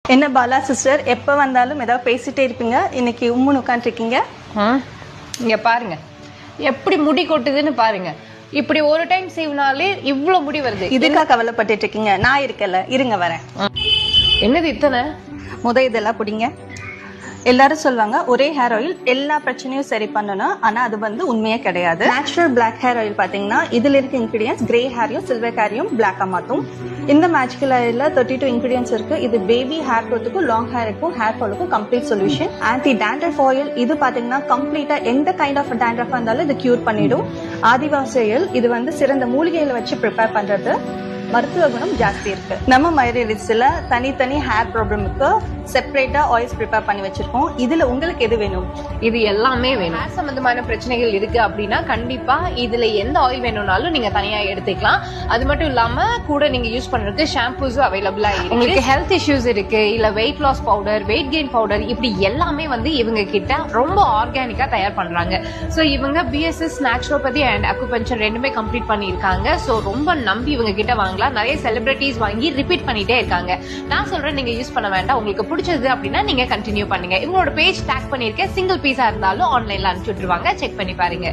என்ன பாலா சிஸ்டர், எப்போ வந்தாலும் ஏதாவது பேசிட்டே இருப்பீங்க. இன்னைக்கு உம்முன்னு உட்காந்துருக்கீங்க. இங்க பாருங்க எப்படி முடி கொட்டுதுன்னு பாருங்க. இப்படி ஒரு டைம் சீவினாலே இவ்வளவு முடி வருது. இதுக்கா கவலைப்பட்டுட்டு இருக்கீங்க? நான் இருக்கல, இருங்க வரேன். என்னது இத்தனை? இதெல்லாம் பிடிங்க. எல்லாரும் சொல்லுவாங்க ஒரே ஹேர் ஆயில் எல்லா பிரச்சனையும் சரி பண்ணணும். ஆனா அது வந்து உண்மையே கிடையாது. நேச்சுரல் பிளாக் ஹேர் ஆயில் பாத்தீங்கன்னா இதுல இருக்க இன்கிரீடியன்ஸ் கிரே ஹேரையும் சில்வர் ஹேரையும் பிளாக்கா மாத்தும். இந்த மேஜிக்கல் ஆயில்ல 32 இன்கிரீடியன்ஸ் இருக்கு. இது பேபி ஹேர் க்ரோத்துக்கும் லாங் ஹேருக்கும் ஹேர் ஃபாலுக்கும் complete solution. Anti dandruff oil இது பாத்தீங்கன்னா கம்ப்ளீட்டா எந்த கைண்ட் ஆஃப் டேண்ட்ரஃபா இருந்தாலும் இது கியூர் பண்ணிடும். ஆதிவாசி ஆயில் இது வந்து சிறந்த மூலிகைகளை வச்சு ப்ரிப்பேர் பண்றது. மருத்துவ குணம் ஜாஸ்தி இருக்கு. நம்ம மைரேலிஸ்ல தனித்தனி ஹேர் ப்ராப்ளமுக்கு செப்பரேட்டா ஆயில்ஸ் ப்ரிப்பேர் பண்ணி வச்சிருக்கோம். இதுல உங்களுக்கு எது வேணும்? இது எல்லாமே வேணும். ஹேர் சம்பந்தமான பிரச்சனைகள் இருக்கு அப்படின்னா கண்டிப்பா இதுல எந்த ஆயில் வேணும்னாலும் நீங்க தனியா எடுத்துக்கலாம். அது மட்டும் இல்லாம கூட நீங்க யூஸ் பண்றதுக்கு ஷாம்பூஸும் அவைலபிளா இருக்கு. உங்களுக்கு ஹெல்த் இஷ்யூஸ் இருக்கு, இல்ல weight loss powder, weight gain powder, இப்படி எல்லாமே வந்து இவங்க கிட்ட ரொம்ப ஆர்கானிக்கா தயார் பண்றாங்க. சோ இவங்க பிஎஸ்எஸ் நேச்சுரோபதி அண்ட் அக்குபஞ்சர் ரெண்டுமே கம்ப்ளீட் பண்ணிருக்காங்க. சோ ரொம்ப நம்பி இவங்க கிட்ட வாங்கலாம். நிறைய செலிபிரிட்டிஸ் வாங்கி ரிப்பீட் பண்ணிட்டே இருக்காங்க. நான் சொல்றேன் நீங்க யூஸ் பண்ண வேண்டாம். உங்களுக்கு பிடிச்சது அப்படின்னா நீங்க கண்டினியூ பண்ணுங்க. இவங்களோட பேஜ் டேக் பண்ணிருக்கேன். சிங்கிள் பீஸா இருந்தாலும் ஆன்லைன்ல அனுப்பிச்சு விட்டுருவாங்க. செக் பண்ணி பாருங்க.